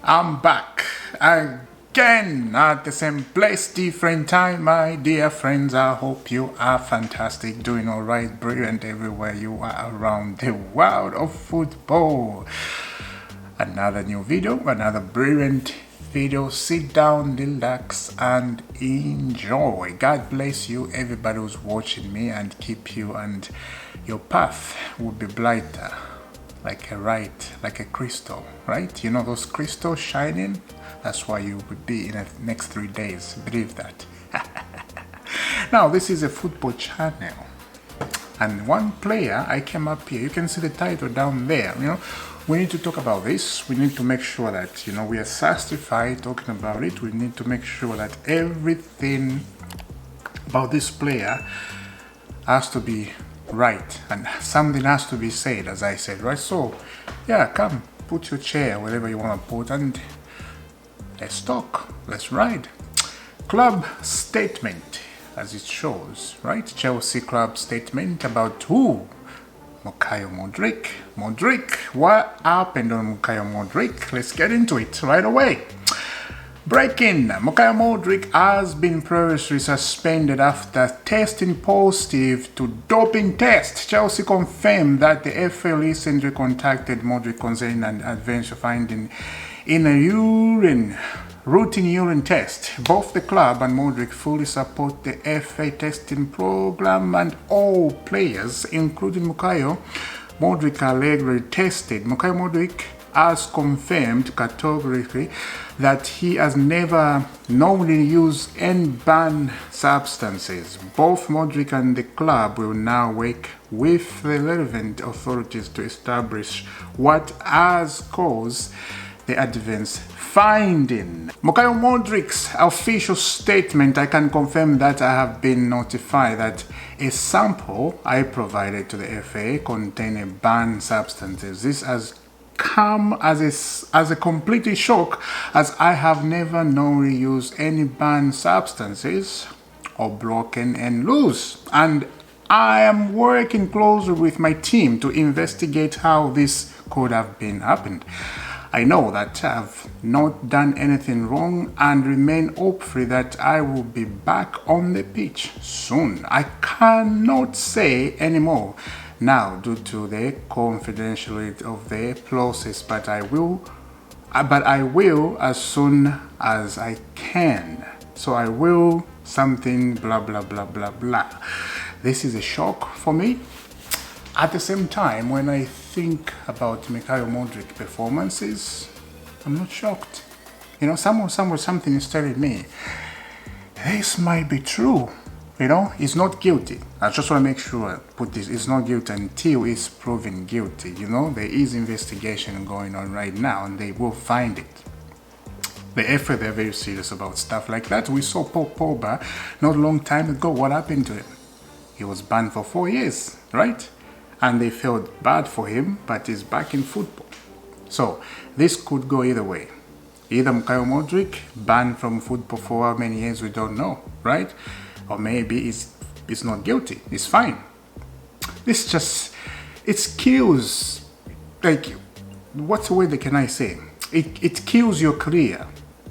I'm back again at the same place, different time, my dear friends. I hope you are fantastic, doing all right, brilliant everywhere you are around the world of football. Another new video, another brilliant video. Sit down, relax, and enjoy. God bless you, everybody who's watching me, and keep you, and your path will be brighter. Like a crystal, right? You know those crystals shining? That's why you would be in the next 3 days. Believe that. Now, this is a football channel. And one player, I came up here. You can see the title down there. You know, we need to talk about this. We need to make sure that, you know, we are satisfied talking about it. We need to make sure that everything about this player has to be right, and something has to be said, as I said, right? So yeah, come put your chair wherever you want to put, and let's talk, let's ride. Club statement, as it shows, right? Chelsea club statement about who? Mykhailo Mudryk. What happened on Mykhailo Mudryk? Let's get into it right away. Breaking: Mykhailo Mudryk has been previously suspended after testing positive to doping test. Chelsea confirmed that the FA recently contacted Mudryk concerning an adventure finding in a routine urine test. Both the club and Mudryk fully support the FA testing program, and all players, including Mykhailo Mudryk, are regularly tested. Mykhailo Mudryk has confirmed categorically that he has never knowingly used any banned substances. Both Mudryk and the club will now work with the relevant authorities to establish what has caused the adverse finding. Mykhailo Mudryk's official statement: I can confirm that I have been notified that a sample I provided to the FA contained banned substances. This has come as a complete shock, as I have never knowingly used any banned substances or broken any rules, and I am working closely with my team to investigate how this could have been happened. I know that I have not done anything wrong and remain hopeful that I will be back on the pitch soon. I cannot say anymore now due to the confidentiality of the process, but I will as soon as I can. So I will something blah blah blah blah blah. This is a shock for me. At the same time, when I think about Mykhailo Mudryk performances, I'm not shocked. You know, something is telling me this might be true. You know, he's not guilty. I just want to make sure I put this. He's not guilty until he's proven guilty. You know, there is investigation going on right now, and they will find it. The FA, they're very serious about stuff like that. We saw Paul Pogba not a long time ago. What happened to him? He was banned for 4 years, right? And they felt bad for him, but he's back in football. So this could go either way. Either Mykhailo Mudryk banned from football for how many years, we don't know, right? Or maybe he's not guilty. It's fine. This just, it kills, like, what word can I say? It kills your career.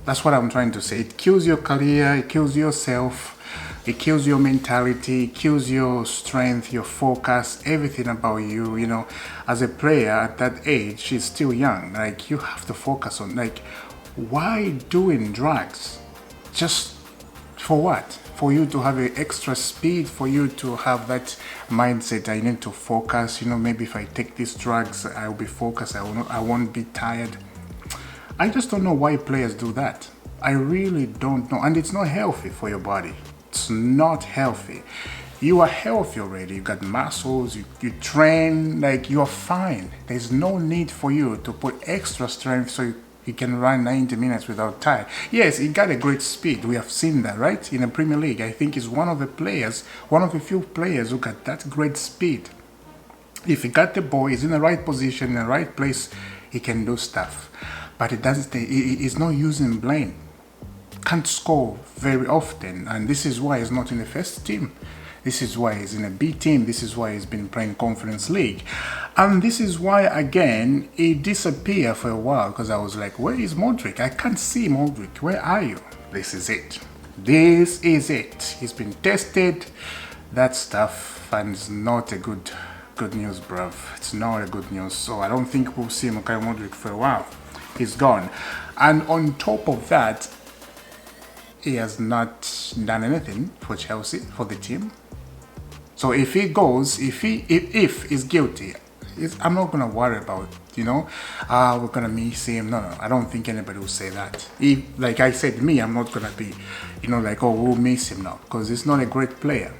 That's what I'm trying to say. It kills your career, it kills yourself, it kills your mentality, it kills your strength, your focus, everything about you. You know, as a player at that age, she's still young. Like, you have to focus on, like, why doing drugs? Just for what? For you to have an extra speed, for you to have that mindset, I need to focus. You know, maybe if I take these drugs, I'll be focused, I won't be tired. I just don't know why players do that. I really don't know. And it's not healthy for your body. It's not healthy. You are healthy already. You got muscles, you train, like, you're fine. There's no need for you to put extra strength so you can run 90 minutes without tired. Yes, he got a great speed. We have seen that, right? In the Premier League, I think he's one of the few players who got that great speed. If he got the ball, he's in the right position, in the right place, he can do stuff. But he's not using brain. Can't score very often, and this is why he's not in the first team. This is why he's in a B team. This is why he's been playing Conference League. And this is why, again, he disappeared for a while, because I was like, where is Mudryk? I can't see Mudryk. Where are you? This is it. This is it. He's been tested. That stuff, and it's not a good news, bruv. It's not a good news. So I don't think we'll see Mykhailo Mudryk for a while. He's gone. And on top of that, he has not done anything for Chelsea, for the team. So if he goes, if he's guilty, I'm not gonna worry about, we're gonna miss him. No, I don't think anybody will say that. If, like I said, I'm not gonna be, like, oh, we'll miss him now, because he's not a great player.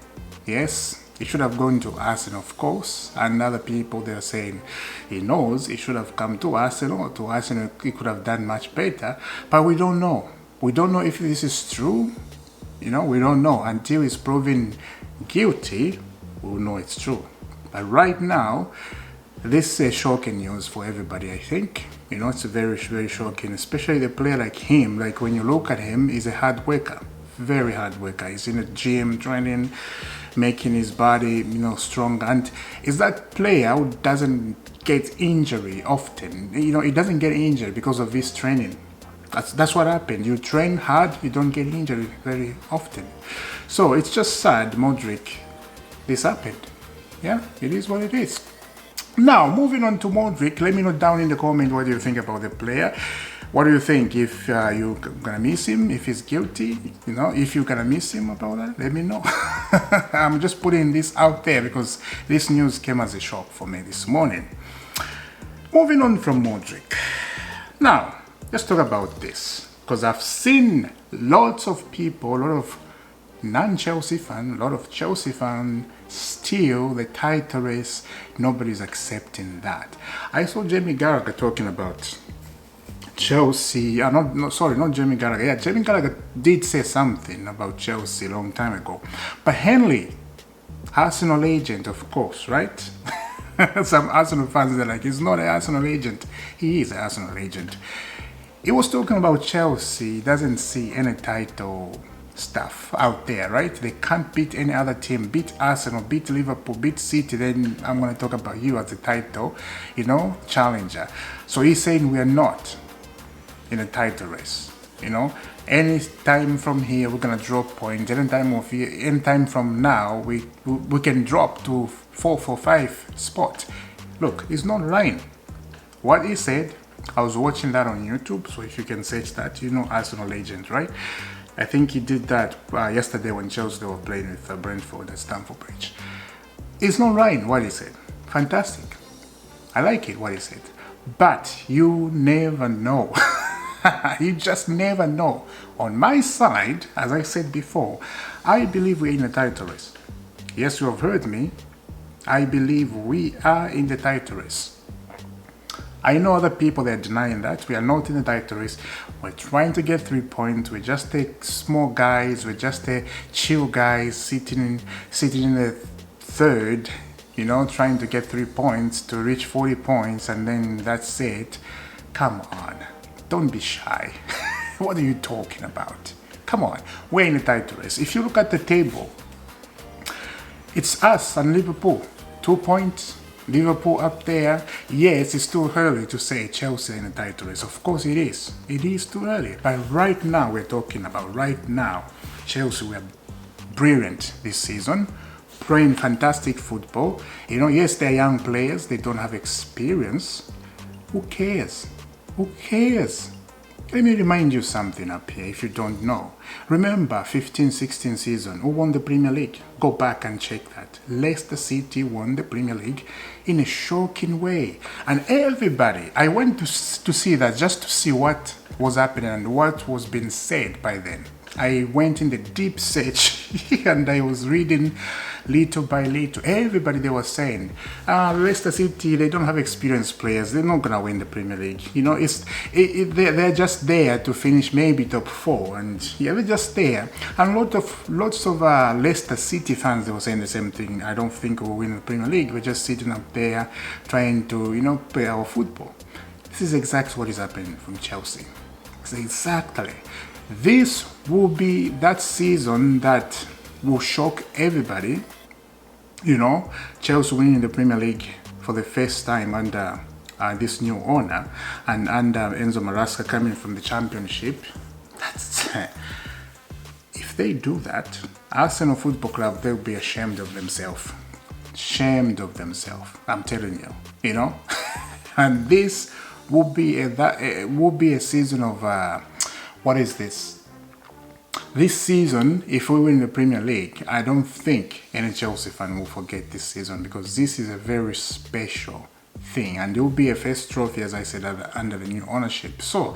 Yes, he should have gone to Arsenal, of course, and other people, they're saying he knows he should have come to Arsenal. To Arsenal, he could have done much better, but we don't know. We don't know if this is true. We don't know. Until he's proven guilty, we'll know it's true. But right now, this is shocking news for everybody, I think. It's very, very shocking, especially a player like him. Like, when you look at him, he's a hard worker, very hard worker. He's in the gym training, making his body, strong. And is that player who doesn't get injury often. He doesn't get injured because of his training. That's what happened. You train hard, you don't get injured very often. So it's just sad, Mudryk, this happened. Yeah, it is what it is. Now, moving on to Mudryk, let me know down in the comment what do you think about the player. What do you think? If you're gonna miss him, if he's guilty, if you're gonna miss him about that, let me know. I'm just putting this out there because this news came as a shock for me this morning. Moving on from Mudryk. Now, let's talk about this, because I've seen lots of people, a lot of non-Chelsea fans, a lot of Chelsea fans still the title race. Nobody's accepting that. I saw Jamie Gallagher talking about Chelsea. Not Jamie Gallagher. Yeah, Jamie Gallagher did say something about Chelsea a long time ago. But Henley, Arsenal agent, of course, right? Some Arsenal fans are like, he's not an Arsenal agent. He is an Arsenal agent. He was talking about Chelsea, doesn't see any title stuff out there, right? They can't beat any other team, beat Arsenal, beat Liverpool, beat City, then I'm going to talk about you as a title, challenger. So he's saying we are not in a title race, Any time from here, we're going to drop points. Any time from now, we can drop to 4 or 5 spot. Look, it's not lying. What he said, I was watching that on YouTube, so if you can search that, Arsenal agent, right? I think he did that yesterday when Chelsea were playing with Brentford at Stamford Bridge. It's not right what he said. Fantastic. I like it, what he said. But you never know. You just never know. On my side, as I said before, I believe we're in a title race. Yes, you have heard me. I believe we are in the title race. I know other people that are denying that. We are not in the title race. We're trying to get 3 points. We're just a small guys. We're just a chill guys sitting in the third, trying to get 3 points to reach 40 points, and then that's it. Come on, don't be shy. What are you talking about? Come on, we're in the title race. If you look at the table, it's us and Liverpool, 2 points. Liverpool up there. Yes, it's too early to say Chelsea in the title race. Of course it is. It is too early. But right now, we're talking about right now, Chelsea were brilliant this season, playing fantastic football. Yes, they're young players. They don't have experience. Who cares? Who cares? Let me remind you something up here if you don't know. Remember 15-16 season, who won the Premier League? Go back and check that. Leicester City won the Premier League in a shocking way. And everybody, I went to see that just to see what was happening and what was being said by then. I went in the deep search and I was reading little by little. Everybody, they were saying, Leicester City, they don't have experienced players. They're not going to win the Premier League. They're just there to finish maybe top 4. And yeah, they're just there. And lots of Leicester City fans, they were saying the same thing. I don't think we'll win the Premier League. We're just sitting up there trying to, play our football. This is exactly what is happening from Chelsea. Exactly. This will be that season that will shock everybody You know, Chelsea winning the Premier League for the first time under this new owner, and under Enzo Maresca coming from the Championship. That's if they do that, Arsenal Football Club, they'll be ashamed of themselves. Ashamed of themselves. I'm telling you. You know, and this will be a season of what is this? This season, if we win the Premier League, I don't think any Chelsea fan will forget this season, because this is a very special thing, and it will be a first trophy, as I said, under the new ownership. So,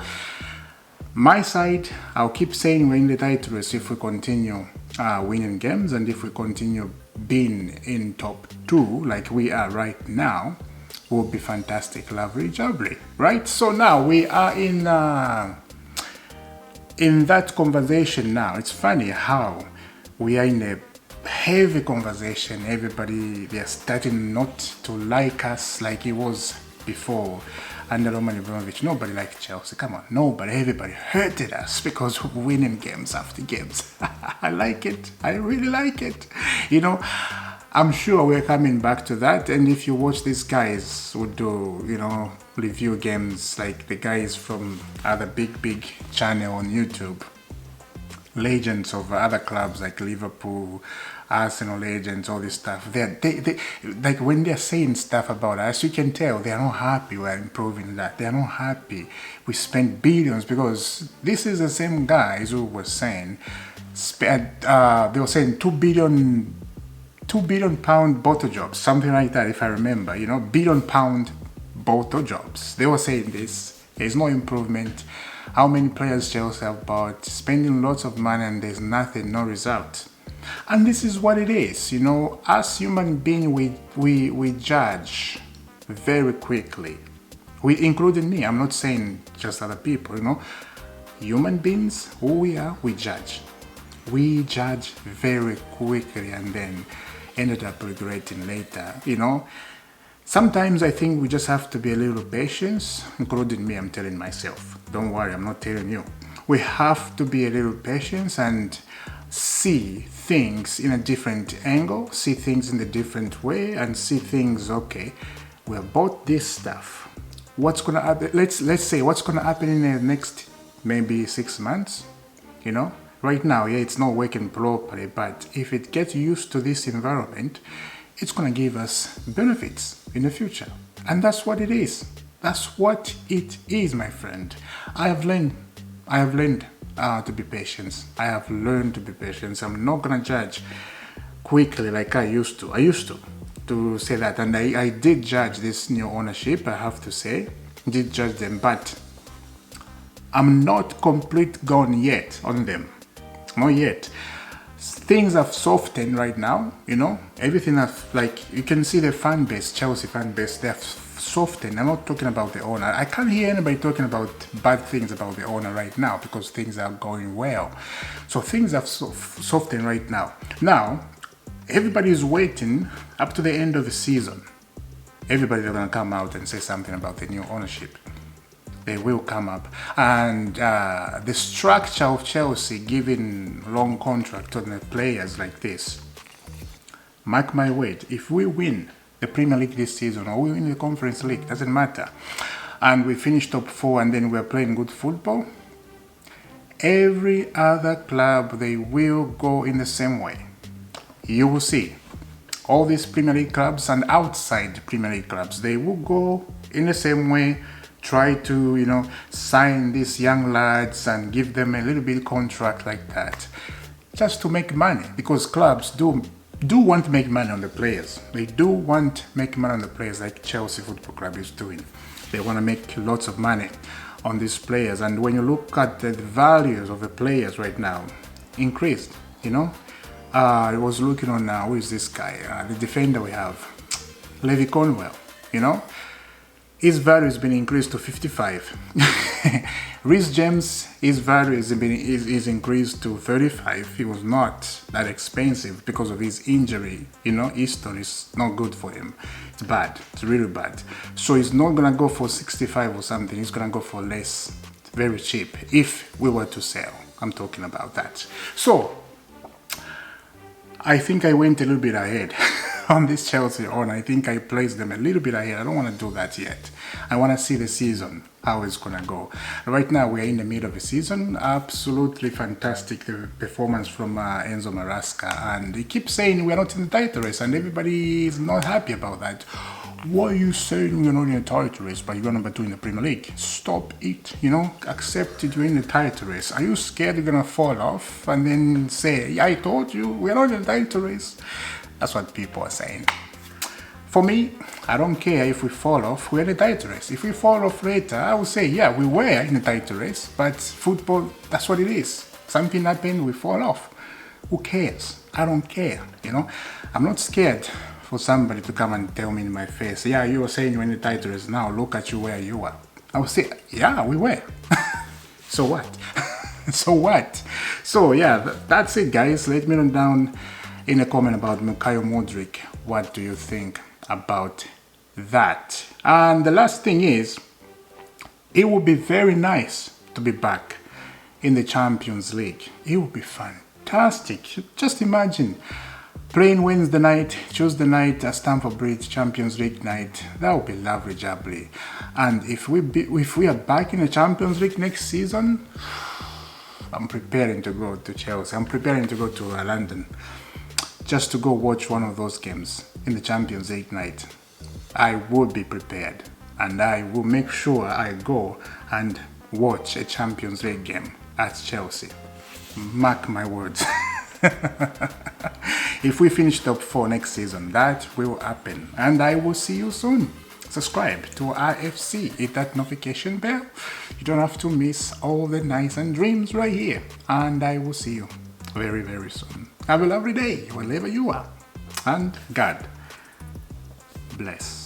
my side, I'll keep saying we're in the title race if we continue winning games, and if we continue being in top 2 like we are right now, will be fantastic, lovely, jubbly, right? So now we are in that conversation now. It's funny how we are in a heavy conversation. Everybody, they're starting not to like us like it was before under Roman Abramovich. Nobody liked Chelsea. Come on, nobody. Everybody hated us because of winning games after games. I like it. I really like it. You know, I'm sure we're coming back to that. And if you watch these guys who do, you know, review games, like the guys from other big channel on YouTube, legends of other clubs like Liverpool, Arsenal legends, all this stuff. They like when they're saying stuff about us, you can tell they are not happy we're improving that. They are not happy we spent billions, because this is the same guys who were saying they were saying 2 billion pound bottle jobs, something like that, if I remember, you know, £1 billion bottle jobs. They were saying this. There's no improvement. How many players Chelsea have bought, spending lots of money, and there's nothing, no result. And this is what it is, you know. As human beings, we judge very quickly. Including me. I'm not saying just other people, you know. Human beings, who we are, we judge. We judge very quickly and then ended up regretting later, you know. Sometimes I think we just have to be a little patient, including me. I'm telling myself, don't worry, I'm not telling you. We have to be a little patient and see things in a different angle, see things in a different way, and see things, okay, we have bought this stuff. What's gonna happen? Let's say what's gonna happen in the next maybe 6 months, you know. Right now, yeah, it's not working properly, but if it gets used to this environment, it's going to give us benefits in the future. And that's what it is. That's what it is, my friend. I have learned to be patient. I have learned to be patient. I'm not going to judge quickly like I used to. I used to say that. And I did judge this new ownership, I have to say. Did judge them, but I'm not complete gone yet on them. Not yet. Things have softened right now, you know. Everything have, like, you can see the fan base, Chelsea fan base, they have softened. I'm not talking about the owner. I can't hear anybody talking about bad things about the owner right now, because things are going well. So things have softened right now. Now, everybody is waiting up to the end of the season. Everybody's going to come out and say something about the new ownership. They will come up, and the structure of Chelsea giving long contract on the players like this, mark my word, if we win the Premier League this season or we win the Conference League, doesn't matter, and we finish top 4 and then we're playing good football, every other club, they will go in the same way. You will see all these Premier League clubs and outside Premier League clubs, they will go in the same way. Try to, you know, sign these young lads and give them a little bit contract like that, just to make money, because clubs do want to make money on the players. They do want to make money on the players, like Chelsea Football Club is doing. They want to make lots of money on these players, and when you look at the values of the players right now, increased, you know. I was looking on who is this guy, the defender we have, Levy Conwell, you know. His value has been increased to 55. Reece James, his value is increased to 35. He was not that expensive because of his injury. You know, history is not good for him. It's bad. It's really bad. So he's not going to go for 65 or something. He's going to go for less. It's very cheap. If we were to sell. I'm talking about that. So, I think I went a little bit ahead on this Chelsea on. I think I placed them a little bit ahead. I don't want to do that yet. I want to see the season, how it's going to go. Right now, we're in the middle of the season. Absolutely fantastic performance from Enzo Maresca. And he keeps saying we're not in the title race, and everybody is not happy about that. Why are you saying you're not in the title race, but you're number 2 in the Premier League? Stop it, accept it, you're in the title race. Are you scared you're going to fall off and then say, yeah, I told you, we're not in the title race? That's what people are saying. For me, I don't care if we fall off, we're in the title race. If we fall off later, I will say, yeah, we were in the title race, but football, that's what it is. Something happened, we fall off. Who cares? I don't care, I'm not scared for somebody to come and tell me in my face, yeah, you were saying you're in the title race, now look at you where you are. I will say, yeah, we were. So what? So what? So yeah, that's it, guys. Let me know down in a comment about Mykhailo Mudryk. What do you think about that? And the last thing is, it would be very nice to be back in the Champions League. It would be fantastic. Just imagine playing Wednesday night, Tuesday night at Stamford Bridge, Champions League night. That would be lovely, jubbly. And if we are back in the Champions League next season, I'm preparing to go to Chelsea. I'm preparing to go to London just to go watch one of those games in the Champions League night. I will be prepared, and I will make sure I go and watch a Champions League game at Chelsea. Mark my words. If we finish top 4 next season, that will happen. And I will see you soon. Subscribe to IFC, hit that notification bell. You don't have to miss all the nights and dreams right here. And I will see you very, very soon. Have a lovely day, wherever you are. And God bless.